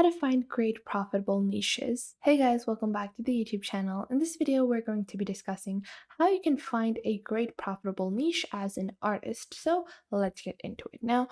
how to find great profitable niches. Hey guys, welcome back to the YouTube channel. In this video, we're going to be discussing how you can find a great profitable niche as an artist. So let's get into it. Now,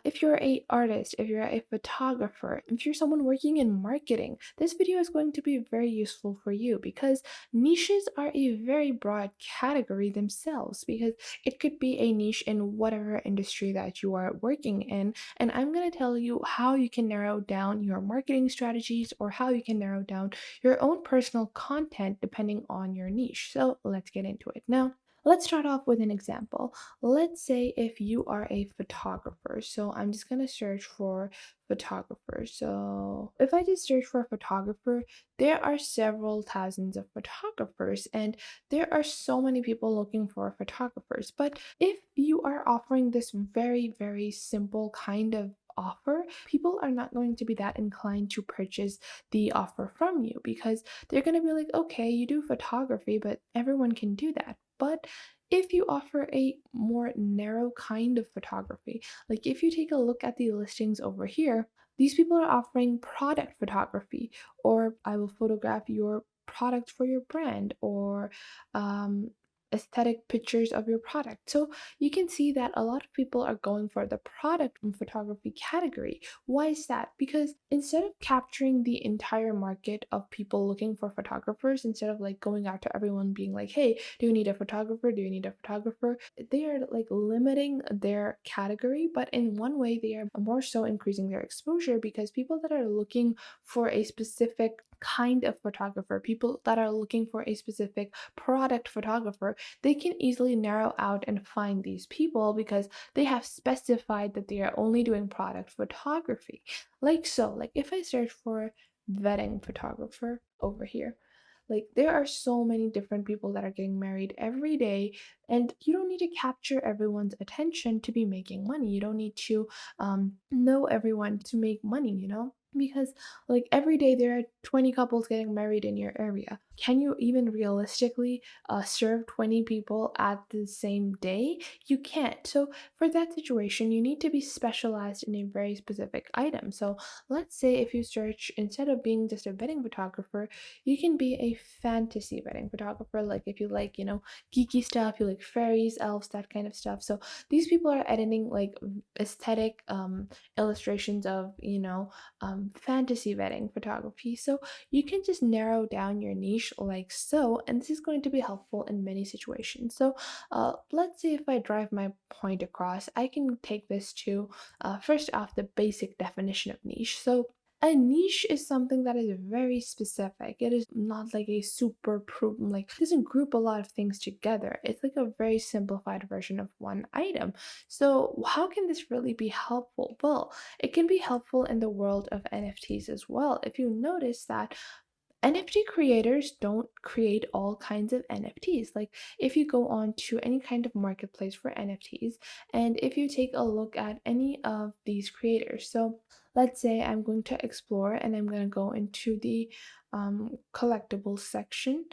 if you're a artist, if you're a photographer, if you're someone working in marketing, this video is going to be very useful for you because niches are a very broad category themselves because it could be a niche in whatever industry that you are working in, and I'm going to tell you how you can narrow down your marketing strategies or how you can narrow down your own personal content depending on your niche. So let's get into it. Now, let's start off with an example. Let's say if you are a photographer. So I'm just going to search for photographer. So if I just search for photographer, there are several thousands of photographers and there are so many people looking for photographers. But if you are offering this very, very simple kind of offer, people are not going to be that inclined to purchase the offer from you because they're going to be like, okay, you do photography, but everyone can do that. But if you offer a more narrow kind of photography, like if you take a look at the listings over here, these people are offering product photography, or I will photograph your product for your brand, or um, aesthetic pictures of your product. So you can see that a lot of people are going for the product photography category. Why is that? Because instead of capturing the entire market of people looking for photographers, instead of like going out to everyone being like, hey, do you need a photographer? Do you need a photographer? They are like limiting their category, but in one way, they are more so increasing their exposure because people that are looking for a specific kind of photographer, people that are looking for a specific product photographer, they can easily narrow out and find these people because they have specified that they are only doing product photography. Like so, like if I search for wedding photographer over here, like there are so many different people that are getting married every day, and you don't need to capture everyone's attention to be making money. You don't need to know everyone to make money, because like every day there are 20 couples getting married in your area. Can you even realistically serve 20 people at the same day? You can't. So for that situation, you need to be specialized in a very specific item. So let's say if you search, instead of being just a wedding photographer, you can be a fantasy wedding photographer. Like if you like, geeky stuff, you like fairies, elves, that kind of stuff. So these people are editing like aesthetic illustrations of, fantasy wedding photography. So you can just narrow down your niche like so, and this is going to be helpful in many situations. So let's see if I drive my point across, I can take this to first off the basic definition of niche. So a niche is something that is very specific. It is not like a super like it doesn't group a lot of things together. It's like a very simplified version of one item. So how can this really be helpful? Well, it can be helpful in the world of NFTs as well. If you notice that NFT creators don't create all kinds of NFTs. Like if you go on to any kind of marketplace for NFTs, and if you take a look at any of these creators, so let's say I'm going to explore and I'm going to go into the collectibles section,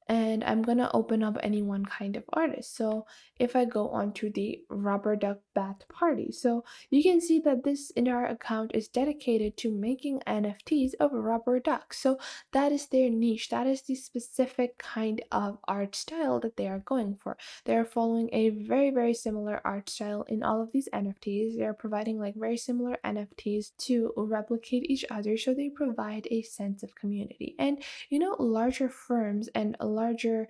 and I'm gonna open up any one kind of artist. So if I go on to the rubber duck bath party, so you can see that this entire account is dedicated to making NFTs of rubber ducks. So that is their niche. That is the specific kind of art style that they are going for. They are following a very, very similar art style in all of these NFTs. They are providing like very similar NFTs to replicate each other. So they provide a sense of community. And larger firms and larger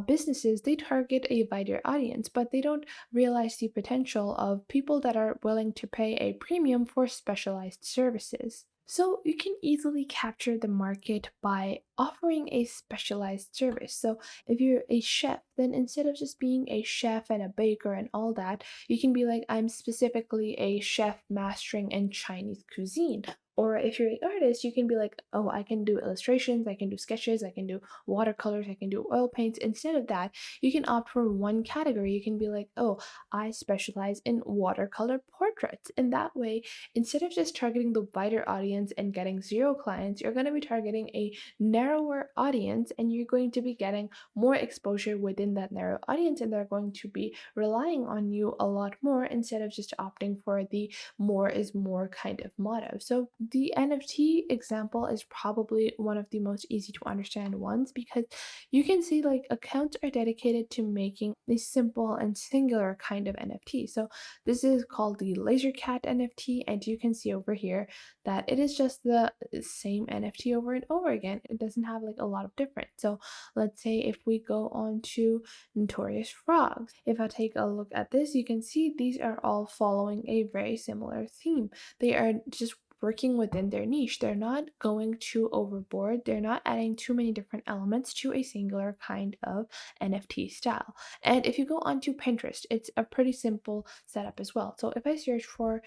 businesses, they target a wider audience, but they don't realize the potential of people that are willing to pay a premium for specialized services. So you can easily capture the market by offering a specialized service. So if you're a chef, then instead of just being a chef and a baker and all that, you can be like, I'm specifically a chef mastering in Chinese cuisine. Or if you're an artist, you can be like, oh, I can do illustrations, I can do sketches, I can do watercolors, I can do oil paints. Instead of that, you can opt for one category. You can be like, oh, I specialize in watercolor portraits. And that way, instead of just targeting the wider audience and getting zero clients, you're going to be targeting a narrower audience and you're going to be getting more exposure within that narrow audience. And they're going to be relying on you a lot more instead of just opting for the more is more kind of motto. So the NFT example is probably one of the most easy to understand ones because you can see like accounts are dedicated to making a simple and singular kind of NFT. So this is called the Laser Cat NFT, and you can see over here that it is just the same NFT over and over again. It doesn't have like a lot of difference. So let's say if we go on to Notorious Frogs, if I take a look at this, you can see these are all following a very similar theme. They are just working within their niche. They're not going too overboard. They're not adding too many different elements to a singular kind of NFT style. And if you go onto Pinterest, it's a pretty simple setup as well. So if I search for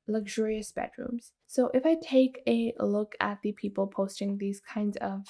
luxurious bedrooms, so if I take a look at the people posting these kinds of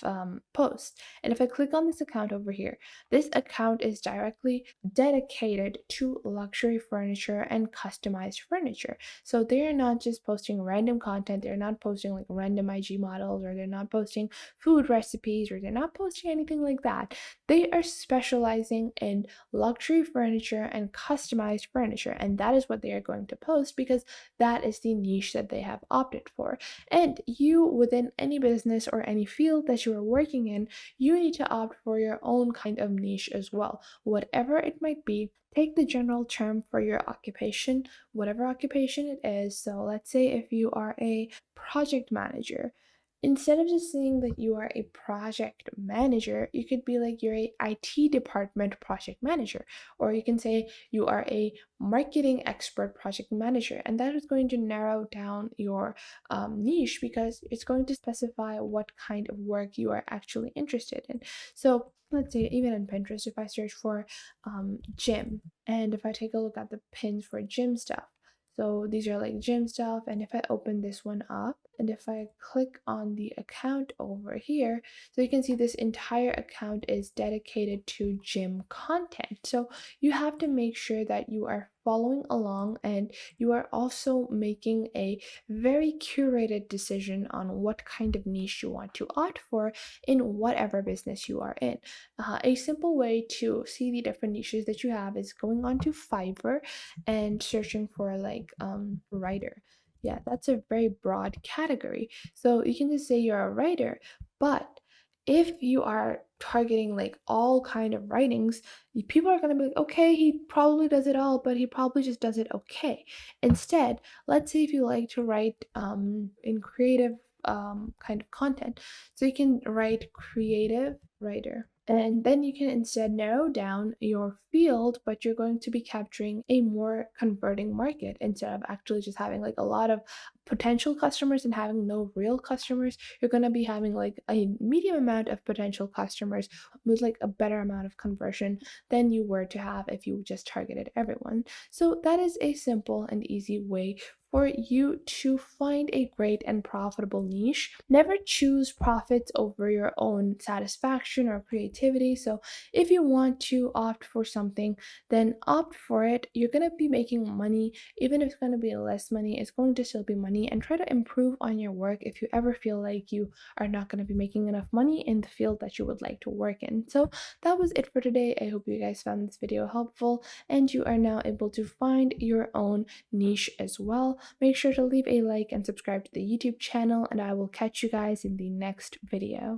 posts, and if I click on this account over here, this account is directly dedicated to luxury furniture and customized furniture. So they're not just posting random content, they're not posting like random IG models, or they're not posting food recipes, or they're not posting anything like that. They are specializing in luxury furniture and customized furniture, and that is what they are going to post because that is the niche that they have opted for. And you, within any business or any field that you are working in, you need to opt for your own kind of niche as well, whatever it might be. Take the general term for your occupation, whatever occupation it is. So let's say if you are a project manager, instead of just saying that you are a project manager, you could be like you're a IT department project manager, or you can say you are a marketing expert project manager, and that is going to narrow down your niche because it's going to specify what kind of work you are actually interested in. So let's say even in Pinterest, if I search for gym, and if I take a look at the pins for gym stuff, so these are like gym stuff. And if I open this one up and if I click on the account over here, so you can see this entire account is dedicated to gym content. So you have to make sure that you are following along and you are also making a very curated decision on what kind of niche you want to opt for in whatever business you are in. A simple way to see the different niches that you have is going on to Fiverr and searching for like writer. Yeah, that's a very broad category. So you can just say you're a writer, but if you are targeting like all kind of writings, people are going to be like, okay, he probably does it all, but he probably just does it okay. Instead, let's say if you like to write in creative kind of content, so you can write creative writer, and then you can instead narrow down your field, but you're going to be capturing a more converting market instead of actually just having like a lot of potential customers and having no real customers. You're going to be having like a medium amount of potential customers with like a better amount of conversion than you were to have if you just targeted everyone. So that is a simple and easy way for you to find a great and profitable niche. Never choose profits over your own satisfaction or creativity. So if you want to opt for something, then opt for it. You're going to be making money. Even if it's going to be less money, it's going to still be money. And try to improve on your work if you ever feel like you are not going to be making enough money in the field that you would like to work in. So that was it for today. I hope you guys found this video helpful and you are now able to find your own niche as well. Make sure to leave a like and subscribe to the YouTube channel, and I will catch you guys in the next video.